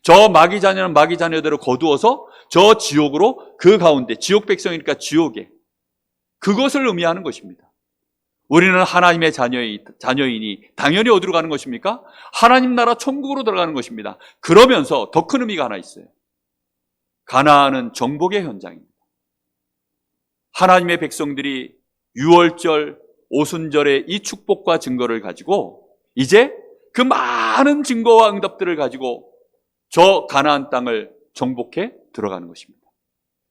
저 마귀 자녀는 마귀 자녀대로 거두어서 저 지옥으로, 그 가운데 지옥 백성이니까 지옥에, 그것을 의미하는 것입니다. 우리는 하나님의 자녀이니 당연히 어디로 가는 것입니까? 하나님 나라 천국으로 들어가는 것입니다. 그러면서 더 큰 의미가 하나 있어요. 가나안은 정복의 현장입니다. 하나님의 백성들이 유월절, 오순절의 이 축복과 증거를 가지고 이제 그 많은 증거와 응답들을 가지고 저 가나안 땅을 정복해 들어가는 것입니다.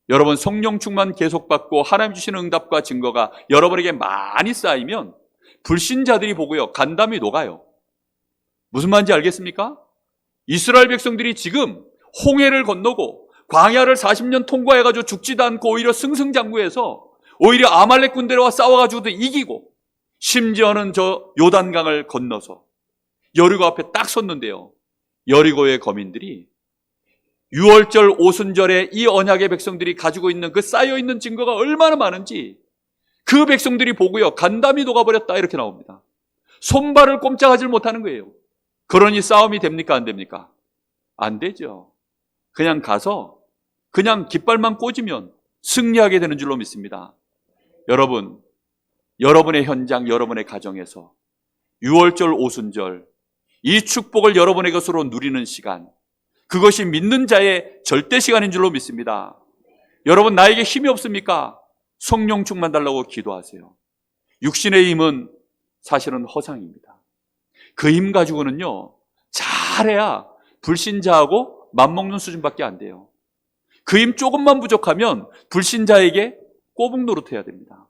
여러분, 성령 충만 계속 받고 하나님 주시는 응답과 증거가 여러분에게 많이 쌓이면 불신자들이 보고요, 간담이 녹아요. 무슨 말인지 알겠습니까? 이스라엘 백성들이 지금 홍해를 건너고 광야를 40년 통과해가지고 죽지도 않고 오히려 승승장구해서 오히려 아말렉 군대와 싸워가지고도 이기고, 심지어는 저 요단강을 건너서 여리고 앞에 딱 섰는데요, 여리고의 거민들이 유월절 오순절에 이 언약의 백성들이 가지고 있는 그 쌓여있는 증거가 얼마나 많은지 그 백성들이 보고요, 간담이 녹아버렸다 이렇게 나옵니다. 손발을 꼼짝하지 못하는 거예요. 그러니 싸움이 됩니까 안 됩니까? 안 되죠. 그냥 가서 그냥 깃발만 꽂으면 승리하게 되는 줄로 믿습니다. 여러분, 여러분의 현장, 여러분의 가정에서 유월절 오순절 이 축복을 여러분의 것으로 누리는 시간, 그것이 믿는 자의 절대 시간인 줄로 믿습니다. 여러분, 나에게 힘이 없습니까? 성령 충만 달라고 기도하세요. 육신의 힘은 사실은 허상입니다. 그 힘 가지고는요, 잘해야 불신자하고 맘먹는 수준밖에 안 돼요. 그 힘 조금만 부족하면 불신자에게 꼬북 노릇해야 됩니다.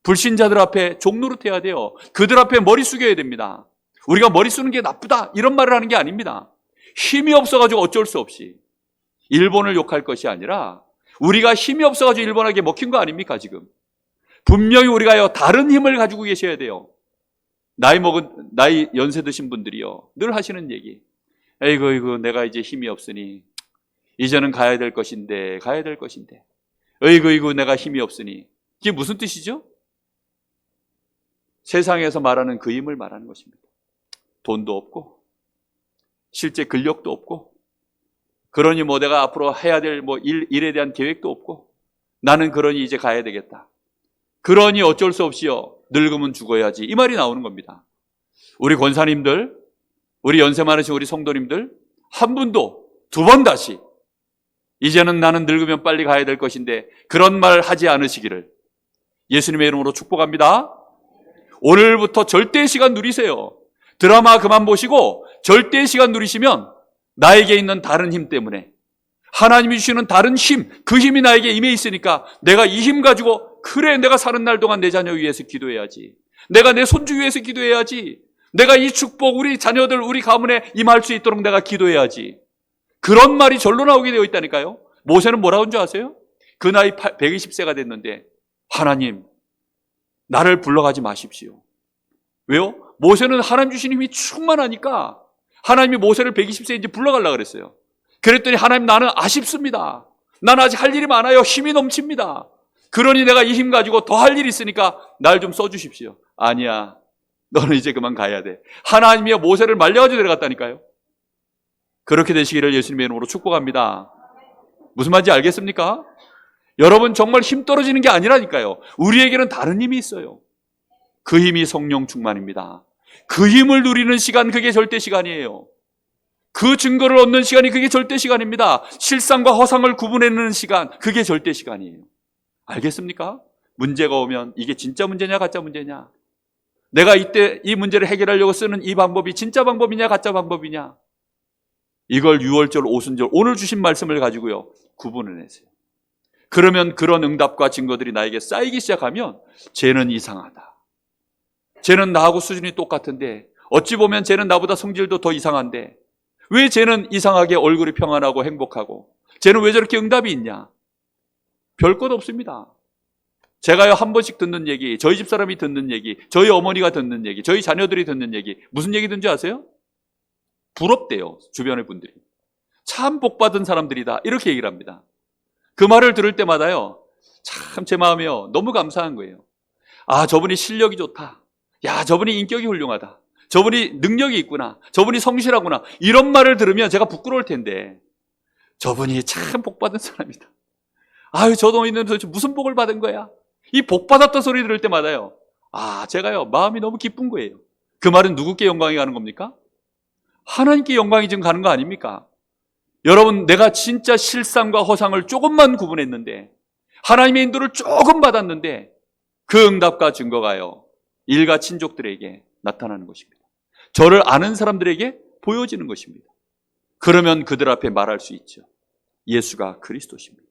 불신자들 앞에 종 노릇해야 돼요. 그들 앞에 머리 숙여야 됩니다. 우리가 머리 쓰는 게 나쁘다 이런 말을 하는 게 아닙니다. 힘이 없어가지고 어쩔 수 없이 일본을 욕할 것이 아니라 우리가 힘이 없어가지고 일본에게 먹힌 거 아닙니까? 지금 분명히 우리가 다른 힘을 가지고 계셔야 돼요. 나이 연세 드신 분들이요, 늘 하시는 얘기, 에이구 내가 이제 힘이 없으니 이제는 가야 될 것인데 에이구 내가 힘이 없으니. 이게 무슨 뜻이죠? 세상에서 말하는 그 힘을 말하는 것입니다. 돈도 없고 실제 근력도 없고 그러니 뭐 내가 앞으로 해야 될 뭐 일에 대한 계획도 없고 나는 그러니 이제 가야 되겠다. 그러니 어쩔 수 없이요. 늙으면 죽어야지. 이 말이 나오는 겁니다. 우리 권사님들, 우리 연세 많으신 우리 성도님들 한 분도 두 번 다시 이제는 나는 늙으면 빨리 가야 될 것인데 그런 말 하지 않으시기를 예수님의 이름으로 축복합니다. 오늘부터 절대의 시간 누리세요. 드라마 그만 보시고 절대의 시간 누리시면 나에게 있는 다른 힘 때문에 하나님이 주시는 다른 힘, 그 힘이 나에게 임해 있으니까 내가 이 힘 가지고 그래 내가 사는 날 동안 내 자녀 위해서 기도해야지. 내가 내 손주 위해서 기도해야지. 내가 이 축복 우리 자녀들 우리 가문에 임할 수 있도록 내가 기도해야지. 그런 말이 절로 나오게 되어 있다니까요. 모세는 뭐라고 한 줄 아세요? 그 나이 120세가 됐는데 하나님 나를 불러가지 마십시오. 왜요? 모세는 하나님 주신 힘이 충만하니까 하나님이 모세를 120세 이제 불러가려고 그랬어요. 그랬더니 하나님 나는 아쉽습니다. 나는 아직 할 일이 많아요. 힘이 넘칩니다. 그러니 내가 이 힘 가지고 더 할 일이 있으니까 날 좀 써주십시오. 아니야. 너는 이제 그만 가야 돼. 하나님이 모세를 말려가지고 내려갔다니까요. 그렇게 되시기를 예수님의 이름으로 축복합니다. 무슨 말인지 알겠습니까? 여러분 정말 힘 떨어지는 게 아니라니까요. 우리에게는 다른 힘이 있어요. 그 힘이 성령 충만입니다. 그 힘을 누리는 시간, 그게 절대 시간이에요. 그 증거를 얻는 시간이 그게 절대 시간입니다. 실상과 허상을 구분해내는 시간, 그게 절대 시간이에요. 알겠습니까? 문제가 오면 이게 진짜 문제냐 가짜 문제냐, 내가 이때 이 문제를 해결하려고 쓰는 이 방법이 진짜 방법이냐 가짜 방법이냐, 이걸 유월절 오순절 오늘 주신 말씀을 가지고요 구분해내세요. 그러면 그런 응답과 증거들이 나에게 쌓이기 시작하면 쟤는 이상하다, 쟤는 나하고 수준이 똑같은데 어찌 보면 쟤는 나보다 성질도 더 이상한데 왜 쟤는 이상하게 얼굴이 평안하고 행복하고 쟤는 왜 저렇게 응답이 있냐? 별 것 없습니다. 제가요 한 번씩 듣는 얘기, 저희 집사람이 듣는 얘기, 저희 어머니가 듣는 얘기, 저희 자녀들이 듣는 얘기, 무슨 얘기든지 아세요? 부럽대요. 주변의 분들이. 참 복받은 사람들이다 이렇게 얘기를 합니다. 그 말을 들을 때마다요 참 제 마음이요 너무 감사한 거예요. 아, 저분이 실력이 좋다, 야 저분이 인격이 훌륭하다, 저분이 능력이 있구나, 저분이 성실하구나, 이런 말을 들으면 제가 부끄러울 텐데 저분이 참 복받은 사람이다, 아유 저도 있는 도대체 무슨 복을 받은 거야, 이 복받았다 소리 들을 때마다요 아 제가요 마음이 너무 기쁜 거예요. 그 말은 누구께 영광이 가는 겁니까? 하나님께 영광이 지금 가는 거 아닙니까? 여러분, 내가 진짜 실상과 허상을 조금만 구분했는데 하나님의 인도를 조금 받았는데 그 응답과 증거가요 일가 친족들에게 나타나는 것입니다. 저를 아는 사람들에게 보여지는 것입니다. 그러면 그들 앞에 말할 수 있죠. 예수가 그리스도십니다.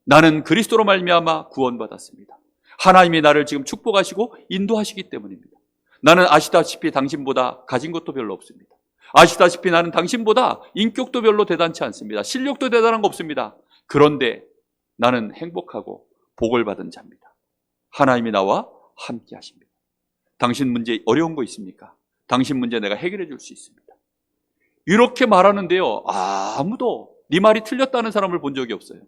나는 그리스도로 말미암아 구원받았습니다. 하나님이 나를 지금 축복하시고 인도하시기 때문입니다. 나는 아시다시피 당신보다 가진 것도 별로 없습니다. 아시다시피 나는 당신보다 인격도 별로 대단치 않습니다. 실력도 대단한 거 없습니다. 그런데 나는 행복하고 복을 받은 자입니다. 하나님이 나와 함께 하십니다. 당신 문제 어려운 거 있습니까? 당신 문제 내가 해결해 줄 수 있습니다. 이렇게 말하는데요 아무도 네 말이 틀렸다는 사람을 본 적이 없어요.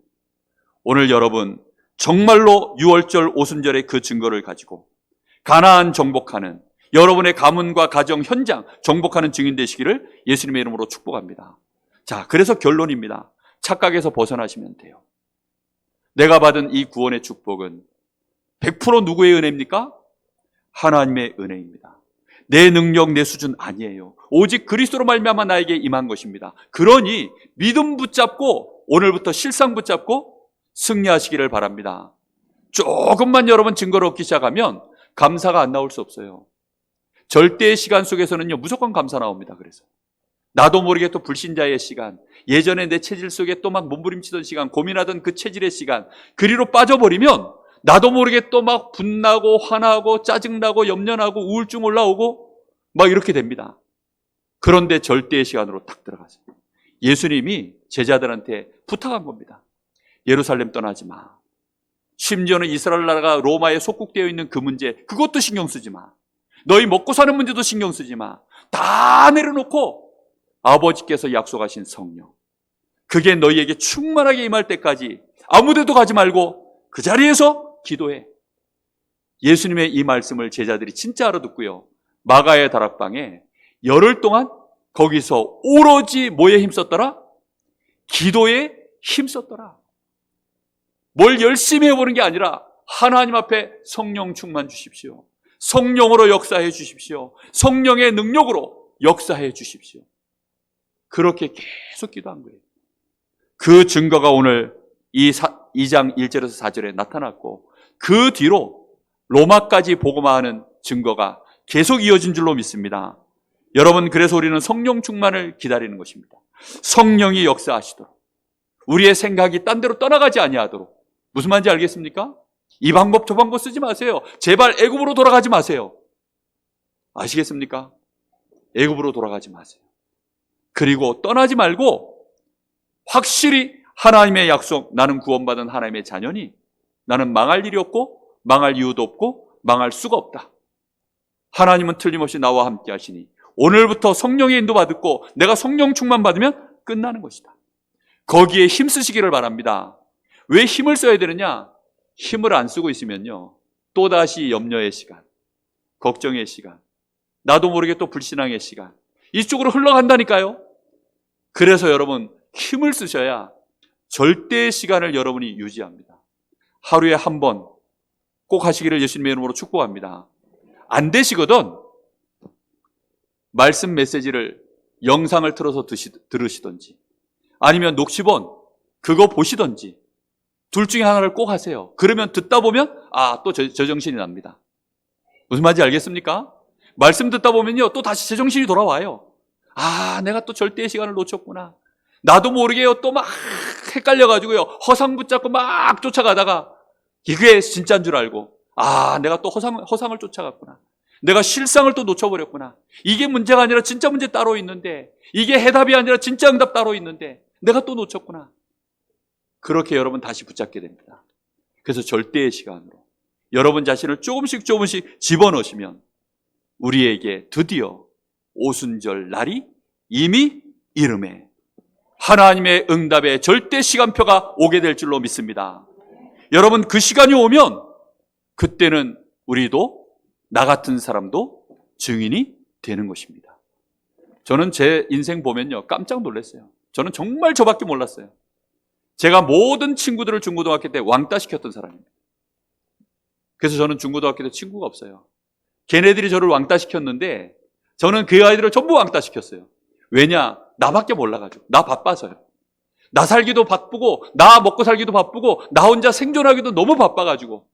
오늘 여러분 정말로 유월절 오순절의 그 증거를 가지고 가나안 정복하는 여러분의 가문과 가정 현장 정복하는 증인 되시기를 예수님의 이름으로 축복합니다. 자, 그래서 결론입니다. 착각에서 벗어나시면 돼요. 내가 받은 이 구원의 축복은 100% 누구의 은혜입니까? 하나님의 은혜입니다. 내 능력, 내 수준 아니에요. 오직 그리스도로 말미암아 나에게 임한 것입니다. 그러니 믿음 붙잡고 오늘부터 실상 붙잡고 승리하시기를 바랍니다. 조금만 여러분 증거를 얻기 시작하면 감사가 안 나올 수 없어요. 절대의 시간 속에서는요 무조건 감사 나옵니다. 그래서 나도 모르게 또 불신자의 시간, 예전에 내 체질 속에 또 막 몸부림치던 시간, 고민하던 그 체질의 시간, 그리로 빠져버리면 나도 모르게 또 막 분나고 화나고 짜증나고 염려나고 우울증 올라오고 막 이렇게 됩니다. 그런데 절대의 시간으로 딱 들어가세요. 예수님이 제자들한테 부탁한 겁니다. 예루살렘 떠나지 마. 심지어는 이스라엘 나라가 로마에 속국되어 있는 그 문제, 그것도 신경 쓰지 마. 너희 먹고 사는 문제도 신경 쓰지 마. 다 내려놓고 아버지께서 약속하신 성령, 그게 너희에게 충만하게 임할 때까지 아무데도 가지 말고 그 자리에서 기도해. 예수님의 이 말씀을 제자들이 진짜 알아듣고요 마가의 다락방에 열흘 동안 거기서 오로지 뭐에 힘썼더라? 기도에 힘썼더라. 뭘 열심히 해보는 게 아니라 하나님 앞에 성령 충만 주십시오. 성령으로 역사해 주십시오. 성령의 능력으로 역사해 주십시오. 그렇게 계속 기도한 거예요. 그 증거가 오늘 이 2장 1절에서 4절에 나타났고, 그 뒤로 로마까지 복음화하는 증거가 계속 이어진 줄로 믿습니다. 여러분, 그래서 우리는 성령 충만을 기다리는 것입니다. 성령이 역사하시도록, 우리의 생각이 딴 데로 떠나가지 아니하도록. 무슨 말인지 알겠습니까? 이 방법 저 방법 쓰지 마세요. 제발 애굽으로 돌아가지 마세요. 아시겠습니까? 애굽으로 돌아가지 마세요. 그리고 떠나지 말고 확실히 하나님의 약속, 나는 구원받은 하나님의 자녀니 나는 망할 일이 없고 망할 이유도 없고 망할 수가 없다. 하나님은 틀림없이 나와 함께 하시니 오늘부터 성령의 인도 받고 내가 성령 충만 받으면 끝나는 것이다. 거기에 힘쓰시기를 바랍니다. 왜 힘을 써야 되느냐? 힘을 안 쓰고 있으면요, 또다시 염려의 시간, 걱정의 시간, 나도 모르게 또 불신앙의 시간, 이쪽으로 흘러간다니까요. 그래서 여러분, 힘을 쓰셔야 절대의 시간을 여러분이 유지합니다. 하루에 한 번 꼭 하시기를 예수님의 이름으로 축복합니다. 안 되시거든 말씀 메시지를 영상을 틀어서 들으시든지 아니면 녹취본 그거 보시든지 둘 중에 하나를 꼭 하세요. 그러면 듣다 보면 또 제정신이 납니다. 무슨 말인지 알겠습니까? 말씀 듣다 보면요, 또 다시 제정신이 돌아와요. 내가 또 절대의 시간을 놓쳤구나. 나도 모르게요, 또 막 헷갈려가지고요, 허상 붙잡고 막 쫓아가다가 이게 진짜인 줄 알고, 내가 또 허상을 쫓아갔구나. 내가 실상을 또 놓쳐버렸구나. 이게 문제가 아니라 진짜 문제 따로 있는데, 이게 해답이 아니라 진짜 응답 따로 있는데 내가 또 놓쳤구나. 그렇게 여러분 다시 붙잡게 됩니다. 그래서 절대의 시간으로 여러분 자신을 조금씩 집어넣으시면 우리에게 드디어 오순절 날이 이미 이름에 하나님의 응답의 절대 시간표가 오게 될 줄로 믿습니다. 여러분, 그 시간이 오면 그때는 우리도 나 같은 사람도 증인이 되는 것입니다. 저는 제 인생 보면요, 깜짝 놀랐어요. 저는 정말 저밖에 몰랐어요. 제가 모든 친구들을 중고등학교 때 왕따 시켰던 사람입니다. 그래서 저는 중고등학교 때 친구가 없어요. 걔네들이 저를 왕따 시켰는데 저는 그 아이들을 전부 왕따 시켰어요. 왜냐? 나밖에 몰라가지고. 나 바빠서요. 나 살기도 바쁘고 나 먹고 살기도 바쁘고 나 혼자 생존하기도 너무 바빠가지고.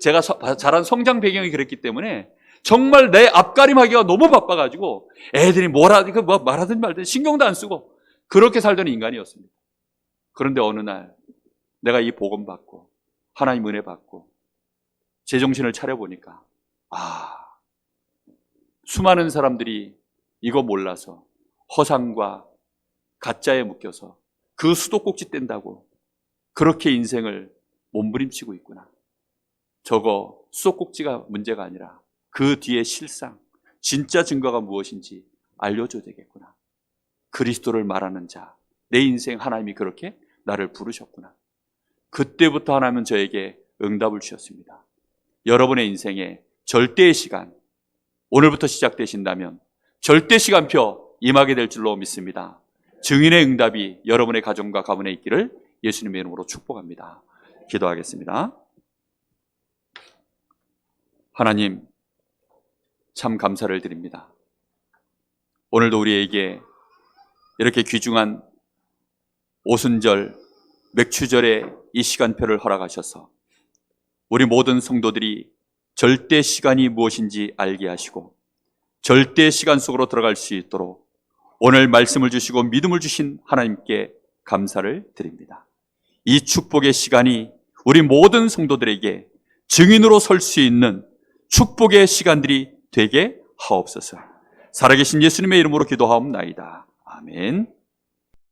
제가 자란 성장 배경이 그랬기 때문에 정말 내 앞가림하기가 너무 바빠가지고 애들이 말하든 말든 신경도 안 쓰고 그렇게 살던 인간이었습니다. 그런데 어느 날 내가 이 복음 받고 하나님 은혜 받고 제정신을 차려보니까 수많은 사람들이 이거 몰라서 허상과 가짜에 묶여서 그 수도꼭지 뗀다고 그렇게 인생을 몸부림치고 있구나. 저거 수도꼭지가 문제가 아니라 그 뒤에 실상, 진짜 증거가 무엇인지 알려줘야 되겠구나. 그리스도를 말하는 자, 내 인생 하나님이 그렇게 나를 부르셨구나. 그때부터 하나님은 저에게 응답을 주셨습니다. 여러분의 인생에 절대의 시간, 오늘부터 시작되신다면 절대 시간표 임하게 될 줄로 믿습니다. 증인의 응답이 여러분의 가정과 가문에 있기를 예수님의 이름으로 축복합니다. 기도하겠습니다. 하나님, 참 감사를 드립니다. 오늘도 우리에게 이렇게 귀중한 오순절, 맥추절의 이 시간표를 허락하셔서 우리 모든 성도들이 절대 시간이 무엇인지 알게 하시고 절대 시간 속으로 들어갈 수 있도록 오늘 말씀을 주시고 믿음을 주신 하나님께 감사를 드립니다. 이 축복의 시간이 우리 모든 성도들에게 증인으로 설 수 있는 축복의 시간들이 되게 하옵소서. 살아계신 예수님의 이름으로 기도하옵나이다. 아멘.